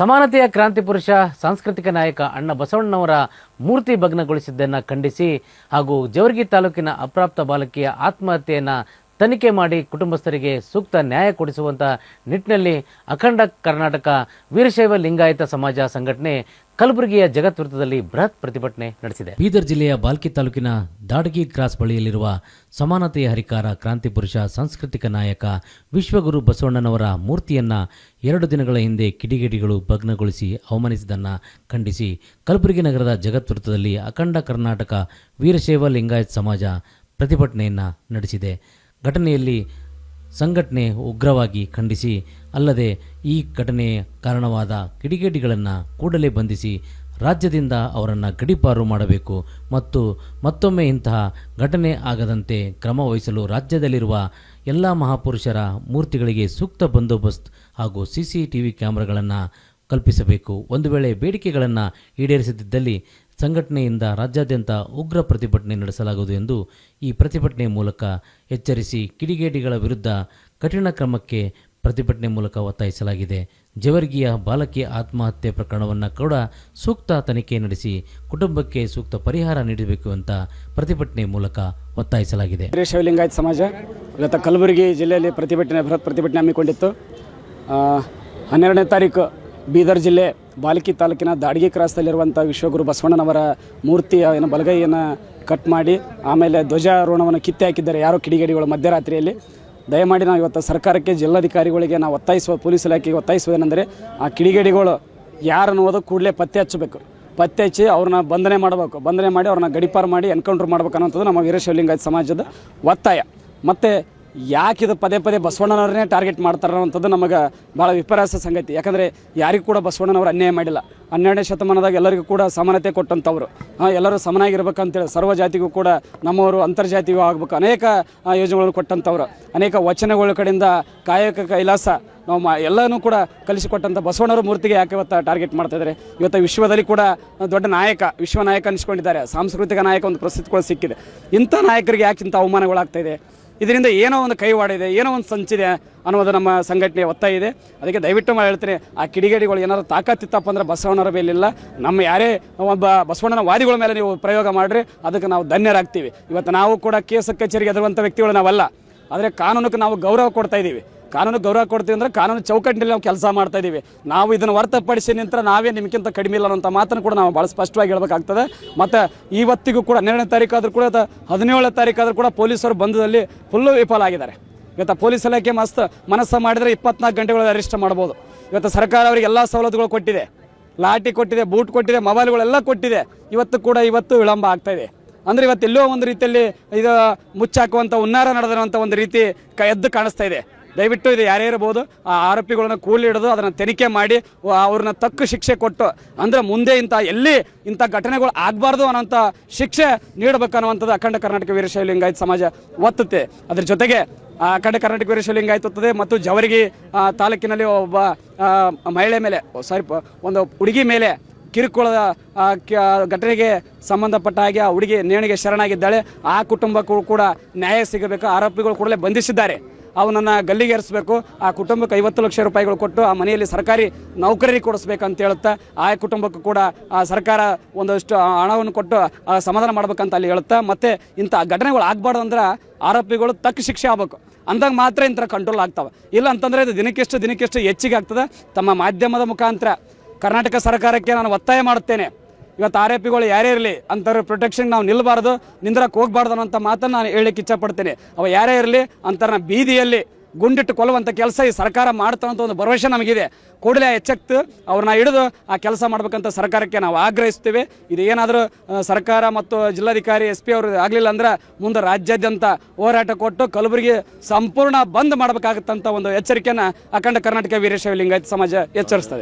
ಸಮಾನತೆಯ ಕ್ರಾಂತಿ ಪುರುಷ ಸಾಂಸ್ಕೃತಿಕ ನಾಯಕ ಅಣ್ಣ ಬಸವಣ್ಣನವರ ಮೂರ್ತಿ ಭಗ್ನಗೊಳಿಸಿದ್ದನ್ನು ಖಂಡಿಸಿ ಹಾಗೂ ಜೇವರ್ಗಿ ತಾಲೂಕಿನ ಅಪ್ರಾಪ್ತ ಬಾಲಕಿಯ ಆತ್ಮಹತ್ಯೆಯನ್ನು ತನಿಖೆ ಮಾಡಿ ಕುಟುಂಬಸ್ಥರಿಗೆ ಸೂಕ್ತ ನ್ಯಾಯ ಕೊಡಿಸುವಂಥ ನಿಟ್ಟಿನಲ್ಲಿ ಅಖಂಡ ಕರ್ನಾಟಕ ವೀರಶೈವ ಲಿಂಗಾಯತ ಸಮಾಜ ಸಂಘಟನೆ ಕಲಬುರಗಿಯ ಜಗತ್ ವೃತ್ತದಲ್ಲಿ ಬೃಹತ್ ಪ್ರತಿಭಟನೆ ನಡೆಸಿದೆ. ಬೀದರ್ ಜಿಲ್ಲೆಯ ಬಾಲ್ಕಿ ತಾಲೂಕಿನ ದಾಡಗಿ ಕ್ರಾಸ್ ಬಳಿಯಲ್ಲಿರುವ ಸಮಾನತೆಯ ಹರಿಕಾರ ಕ್ರಾಂತಿ ಪುರುಷ ಸಾಂಸ್ಕೃತಿಕ ನಾಯಕ ವಿಶ್ವಗುರು ಬಸವಣ್ಣನವರ ಮೂರ್ತಿಯನ್ನು 2 ದಿನಗಳ ಹಿಂದೆ ಕಿಡಿಗೇಡಿಗಳು ಭಗ್ನಗೊಳಿಸಿ ಅವಮಾನಿಸಿದ್ದನ್ನು ಖಂಡಿಸಿ ಕಲಬುರಗಿ ನಗರದ ಜಗತ್ ವೃತ್ತದಲ್ಲಿ ಅಖಂಡ ಕರ್ನಾಟಕ ವೀರಶೈವ ಲಿಂಗಾಯತ ಸಮಾಜ ಪ್ರತಿಭಟನೆಯನ್ನು ನಡೆಸಿದೆ. ಘಟನೆಯಲ್ಲಿ ಸಂಘಟನೆ ಉಗ್ರವಾಗಿ ಖಂಡಿಸಿ ಅಲ್ಲದೆ ಈ ಘಟನೆಯ ಕಾರಣವಾದ ಕಿಡಿಗೇಡಿಗಳನ್ನು ಕೂಡಲೇ ಬಂಧಿಸಿ ರಾಜ್ಯದಿಂದ ಅವರನ್ನು ಗಡೀಪಾರು ಮಾಡಬೇಕು ಮತ್ತು ಮತ್ತೊಮ್ಮೆ ಇಂತಹ ಘಟನೆ ಆಗದಂತೆ ಕ್ರಮ ವಹಿಸಲು ರಾಜ್ಯದಲ್ಲಿರುವ ಎಲ್ಲ ಮಹಾಪುರುಷರ ಮೂರ್ತಿಗಳಿಗೆ ಸೂಕ್ತ ಬಂದೋಬಸ್ತ್ ಹಾಗೂ CCTV ಕ್ಯಾಮೆರಾಗಳನ್ನು ಕಲ್ಪಿಸಬೇಕು. ಒಂದು ವೇಳೆ ಬೇಡಿಕೆಗಳನ್ನು ಈಡೇರಿಸದಿದ್ದಲ್ಲಿ ಸಂಘಟನೆಯಿಂದ ರಾಜ್ಯಾದ್ಯಂತ ಉಗ್ರ ಪ್ರತಿಭಟನೆ ನಡೆಸಲಾಗುವುದು ಎಂದು ಈ ಪ್ರತಿಭಟನೆ ಮೂಲಕ ಎಚ್ಚರಿಸಿ ಕಿಡಿಗೇಡಿಗಳ ವಿರುದ್ಧ ಕಠಿಣ ಕ್ರಮಕ್ಕೆ ಪ್ರತಿಭಟನೆ ಮೂಲಕ ಒತ್ತಾಯಿಸಲಾಗಿದೆ. ಜೇವರ್ಗಿಯ ಬಾಲಕಿ ಆತ್ಮಹತ್ಯೆ ಪ್ರಕರಣವನ್ನು ಕೂಡ ಸೂಕ್ತ ತನಿಖೆ ನಡೆಸಿ ಕುಟುಂಬಕ್ಕೆ ಸೂಕ್ತ ಪರಿಹಾರ ನೀಡಬೇಕು ಅಂತ ಪ್ರತಿಭಟನೆ ಮೂಲಕ ಒತ್ತಾಯಿಸಲಾಗಿದೆ. ವೀರಶೈವ ಲಿಂಗಾಯತ ಸಮಾಜ ಇವತ್ತು ಕಲಬುರಗಿ ಜಿಲ್ಲೆಯಲ್ಲಿ ಬೃಹತ್ ಪ್ರತಿಭಟನೆ ಹಮ್ಮಿಕೊಂಡಿತ್ತು. 12ನೇ ತಾರೀಕು ಬೀದರ್ ಜಿಲ್ಲೆ ಬಾಲ್ಕಿ ತಾಲೂಕಿನ ದಾಡಗಿ ಕ್ರಾಸ್ದಲ್ಲಿರುವಂಥ ವಿಶ್ವಗುರು ಬಸವಣ್ಣನವರ ಮೂರ್ತಿಯ ಬಲಗೈಯನ್ನು ಕಟ್ ಮಾಡಿ ಆಮೇಲೆ ಧ್ವಜಾರೋಹಣವನ್ನು ಕಿತ್ತೆ ಹಾಕಿದ್ದಾರೆ ಯಾರೋ ಕಿಡಿಗೇಡಿಗಳು ಮಧ್ಯರಾತ್ರಿಯಲ್ಲಿ. ದಯಮಾಡಿ ನಾವು ಇವತ್ತು ಸರ್ಕಾರಕ್ಕೆ ಜಿಲ್ಲಾಧಿಕಾರಿಗಳಿಗೆ ನಾವು ಪೊಲೀಸ್ ಇಲಾಖೆಗೆ ಒತ್ತಾಯಿಸುವುದೇನೆಂದರೆ ಆ ಕಿಡಿಗೇಡಿಗಳು ಯಾರನ್ನುವುದು ಕೂಡಲೇ ಪತ್ತೆ ಹಚ್ಚಬೇಕು. ಪತ್ತೆ ಹಚ್ಚಿ ಅವ್ರನ್ನ ಬಂಧನೆ ಮಾಡಬೇಕು. ಬಂಧನೆ ಮಾಡಿ ಅವ್ರನ್ನ ಗಡೀಪಾರು ಮಾಡಿ ಎನ್ಕೌಂಟರ್ ಮಾಡ್ಬೇಕು ಅನ್ನೋಂಥದ್ದು ನಮ್ಮ ವೀರಶೈವ ಲಿಂಗಾಯತ ಸಮಾಜದ ಒತ್ತಾಯ. ಮತ್ತು ಯಾಕಿದು ಪದೇ ಬಸವಣ್ಣನವ್ರನ್ನೇ ಟಾರ್ಗೆಟ್ ಮಾಡ್ತಾರೆ ಅನ್ನೋಂಥದ್ದು ನಮಗೆ ಭಾಳ ವಿಪರ್ಯಾಸ ಸಂಗತಿ. ಯಾಕಂದರೆ ಯಾರಿಗೂ ಕೂಡ ಬಸವಣ್ಣನವರು ಅನ್ಯಾಯ ಮಾಡಿಲ್ಲ. 12ನೇ ಶತಮಾನದಾಗ ಎಲ್ಲರಿಗೂ ಕೂಡ ಸಮಾನತೆ ಕೊಟ್ಟಂಥವ್ರು, ಎಲ್ಲರೂ ಸಮನಾಗಿರ್ಬೇಕಂತೇಳಿ ಸರ್ವ ಜಾತಿಗೂ ಕೂಡ ನಮ್ಮವರು ಅಂತರ್ಜಾತಿಯೂ ಆಗಬೇಕು ಅನೇಕ ಯೋಜನೆಗಳನ್ನು ಕೊಟ್ಟಂಥವ್ರು, ಅನೇಕ ವಚನಗಳ ಕಡೆಯಿಂದ ಕಾಯಕ ಕೈಲಾಸ ನಾವು ಎಲ್ಲನೂ ಕೂಡ ಕಲಿಸಿಕೊಟ್ಟಂಥ ಬಸವಣ್ಣರ ಮೂರ್ತಿಗೆ ಯಾಕೆ ಇವತ್ತು ಟಾರ್ಗೆಟ್ ಮಾಡ್ತಾಯಿದ್ದಾರೆ. ಇವತ್ತು ವಿಶ್ವದಲ್ಲಿ ಕೂಡ ದೊಡ್ಡ ನಾಯಕ, ವಿಶ್ವ ನಾಯಕ ಅನಿಸ್ಕೊಂಡಿದ್ದಾರೆ, ಸಾಂಸ್ಕೃತಿಕ ನಾಯಕ ಒಂದು ಪ್ರಸಿದ್ಧಿಗಳು ಸಿಕ್ಕಿದೆ. ಇಂಥ ನಾಯಕರಿಗೆ ಯಾಕೆ ಇಂಥ ಅವಮಾನಗಳಾಗ್ತಾಯಿದೆ? ಇದರಿಂದ ಏನೋ ಒಂದು ಕೈವಾಡಿದೆ, ಏನೋ ಒಂದು ಸಂಚಿದೆ ಅನ್ನೋದು ನಮ್ಮ ಸಂಘಟನೆಯ ಒತ್ತಾಯ ಇದೆ. ಅದಕ್ಕೆ ದಯವಿಟ್ಟು ಹೇಳ್ತೀನಿ, ಆ ಕಿಡಿಗೇಡಿಗಳು ಏನಾದ್ರು ತಾಕತ್ತಿತ್ತಪ್ಪ ಅಂದ್ರೆ ಬಸವಣ್ಣರ ಮೇಲಿಲ್ಲ, ನಮ್ಮ ಯಾರೇ ಒಬ್ಬ ಬಸವಣ್ಣನ ವಾದಿಗಳ ಮೇಲೆ ನೀವು ಪ್ರಯೋಗ ಮಾಡಿರಿ, ಅದಕ್ಕೆ ನಾವು ಧನ್ಯರಾಗ್ತೀವಿ. ಇವತ್ತು ನಾವು ಕೂಡ ಕೇಸ್ ಕಚೇರಿಗೆ ಎದುರುವಂಥ ವ್ಯಕ್ತಿಗಳು ನಾವಲ್ಲ, ಆದರೆ ಕಾನೂನಿಗೆ ನಾವು ಗೌರವ ಕೊಡ್ತಾ ಇದ್ದೀವಿ. ಕಾನೂನು ಗೌರವ ಕೊಡ್ತೀವಿ ಅಂದರೆ ಕಾನೂನು ಚೌಕಟ್ಟಿನಲ್ಲಿ ನಾವು ಕೆಲಸ ಮಾಡ್ತಾ ಇದ್ದೀವಿ. ನಾವು ಇದನ್ನು ಹೊರತುಪಡಿಸಿ ನಿಂತರೆ ನಾವೇ ನಿಮಗಿಂತ ಕಡಿಮೆ ಇಲ್ಲ ಅನ್ನೋಂಥ ಮಾತನ್ನು ಕೂಡ ನಾವು ಭಾಳ ಸ್ಪಷ್ಟವಾಗಿ ಹೇಳಬೇಕಾಗ್ತದೆ. ಮತ್ತು ಇವತ್ತಿಗೂ ಕೂಡ 12ನೇ ತಾರೀಕಾದರೂ ಕೂಡ 17ನೇ ತಾರೀಕಾದರೂ ಕೂಡ ಪೊಲೀಸರು ಬಂಧದಲ್ಲಿ ಫುಲ್ಲು ವಿಫಲ ಆಗಿದ್ದಾರೆ. ಇವತ್ತು ಪೊಲೀಸ್ ಇಲಾಖೆ ಮನಸ್ಸು ಮಾಡಿದರೆ 24 ಗಂಟೆಗಳಲ್ಲಿ ಅರೆಸ್ಟ್ ಮಾಡ್ಬೋದು. ಇವತ್ತು ಸರ್ಕಾರ ಅವರಿಗೆ ಎಲ್ಲ ಸವಲತ್ತುಗಳು ಕೊಟ್ಟಿದೆ, ಲಾಠಿ ಕೊಟ್ಟಿದೆ, ಬೂಟ್ ಕೊಟ್ಟಿದೆ, ಮೊಬೈಲ್ಗಳೆಲ್ಲ ಕೊಟ್ಟಿದೆ. ಇವತ್ತು ವಿಳಂಬ ಆಗ್ತಾಯಿದೆ. ಅಂದರೆ ಇವತ್ತು ಎಲ್ಲೋ ಒಂದು ರೀತಿಯಲ್ಲಿ ಇದು ಮುಚ್ಚಾಕುವಂಥ ಹುನ್ನಾರ ನಡೆದಿರುವಂಥ ಒಂದು ರೀತಿ ಎದ್ದು ಕಾಣಿಸ್ತಾ ಇದೆ. ದಯವಿಟ್ಟು ಇದು ಯಾರೇ ಇರ್ಬೋದು, ಆ ಆರೋಪಿಗಳನ್ನ ಕೂಲಿ ಹಿಡಿದು ಅದನ್ನು ತನಿಖೆ ಮಾಡಿ ಅವ್ರನ್ನ ತಕ್ಕ ಶಿಕ್ಷೆ ಕೊಟ್ಟು, ಅಂದರೆ ಮುಂದೆ ಇಂಥ ಘಟನೆಗಳು ಆಗಬಾರ್ದು ಅನ್ನೋಂಥ ಶಿಕ್ಷೆ ನೀಡಬೇಕನ್ನುವಂಥದ್ದು ಅಖಂಡ ಕರ್ನಾಟಕ ವೀರಶೈವ ಲಿಂಗಾಯತ ಸಮಾಜ ಒತ್ತುತ್ತೆ. ಅದ್ರ ಜೊತೆಗೆ ಅಖಂಡ ಕರ್ನಾಟಕ ವೀರಶೈವ ಲಿಂಗಾಯತ ಒತ್ತದೆ ಮತ್ತು ಜೇವರ್ಗಿ ತಾಲೂಕಿನಲ್ಲಿ ಒಬ್ಬ ಮಹಿಳೆ ಮೇಲೆ ಒಂದು ಹುಡುಗಿ ಮೇಲೆ ಕಿರುಕುಳದ ಘಟನೆಗೆ ಸಂಬಂಧಪಟ್ಟ ಹಾಗೆ ಆ ಹುಡುಗಿ ನೇಣಿಗೆ ಶರಣಾಗಿದ್ದಾಳೆ. ಆ ಕುಟುಂಬಕ್ಕೂ ಕೂಡ ನ್ಯಾಯ ಸಿಗಬೇಕು. ಆರೋಪಿಗಳು ಕೂಡಲೇ ಬಂಧಿಸಿದ್ದಾರೆ, ಅವನನ್ನು ಗಲ್ಲಿಗೇರಿಸಬೇಕು. ಆ ಕುಟುಂಬಕ್ಕೆ 50 ಲಕ್ಷ ರೂಪಾಯಿಗಳು ಕೊಟ್ಟು ಆ ಮನೆಯಲ್ಲಿ ಸರ್ಕಾರಿ ನೌಕರರಿಗೆ ಕೊಡಿಸ್ಬೇಕಂತ ಹೇಳುತ್ತಾ ಆ ಕುಟುಂಬಕ್ಕೂ ಕೂಡ ಆ ಸರ್ಕಾರ ಒಂದಷ್ಟು ಹಣವನ್ನು ಕೊಟ್ಟು ಸಮಾಧಾನ ಮಾಡ್ಬೇಕಂತ ಅಲ್ಲಿ ಹೇಳುತ್ತಾ, ಮತ್ತು ಇಂಥ ಘಟನೆಗಳು ಆಗಬಾರ್ದು ಅಂದ್ರೆ ಆರೋಪಿಗಳು ತಕ್ಕ ಶಿಕ್ಷೆ ಆಗಬೇಕು. ಅಂದಾಗ ಮಾತ್ರ ಇಂಥ ಕಂಟ್ರೋಲ್ ಆಗ್ತವೆ. ಇಲ್ಲ ಅಂತಂದರೆ ಇದು ದಿನಕ್ಕೆಷ್ಟು ಹೆಚ್ಚಿಗೆ ಆಗ್ತದೆ. ತಮ್ಮ ಮಾಧ್ಯಮದ ಮುಖಾಂತರ ಕರ್ನಾಟಕ ಸರ್ಕಾರಕ್ಕೆ ನಾನು ಒತ್ತಾಯ ಮಾಡುತ್ತೇನೆ, ಇವತ್ತು ಆರೋಪಿಗಳು ಯಾರೇ ಇರಲಿ ಅಂಥವ್ರ ಪ್ರೊಟೆಕ್ಷನ್ ನಾವು ನಿಲ್ಲಬಾರ್ದು, ನಿಂದ್ರಕ್ಕೆ ಹೋಗಬಾರ್ದು ಅನ್ನೋಂಥ ಮಾತನ್ನು ನಾನು ಹೇಳಲಿಕ್ಕೆ ಇಚ್ಛಪಡ್ತೇನೆ. ಅವ ಯಾರೇ ಇರಲಿ ಅಂಥವ್ರನ್ನ ಬೀದಿಯಲ್ಲಿ ಗುಂಡಿಟ್ಟು ಕೊಲ್ಲುವಂಥ ಕೆಲಸ ಈ ಸರ್ಕಾರ ಮಾಡ್ತಾವಂಥ ಒಂದು ಭರವಸೆ ನಮಗಿದೆ. ಕೂಡಲೇ ಎಚ್ಚೆತ್ತು ಅವ್ರನ್ನ ಹಿಡಿದು ಆ ಕೆಲಸ ಮಾಡ್ಬೇಕಂತ ಸರ್ಕಾರಕ್ಕೆ ನಾವು ಆಗ್ರಹಿಸ್ತೀವಿ. ಇದು ಏನಾದರೂ ಸರ್ಕಾರ ಮತ್ತು ಜಿಲ್ಲಾಧಿಕಾರಿ SP ಅವರು ಆಗಲಿಲ್ಲ ಅಂದ್ರೆ ಮುಂದೆ ರಾಜ್ಯಾದ್ಯಂತ ಹೋರಾಟ ಕೊಟ್ಟು ಕಲಬುರಗಿ ಸಂಪೂರ್ಣ ಬಂದ್ ಮಾಡಬೇಕಾಗುತ್ತಂಥ ಒಂದು ಎಚ್ಚರಿಕೆಯನ್ನು ಅಖಂಡ ಕರ್ನಾಟಕ ವೀರಶೈವ ಲಿಂಗಾಯತ ಸಮಾಜ ಎಚ್ಚರಿಸ್ತದೆ.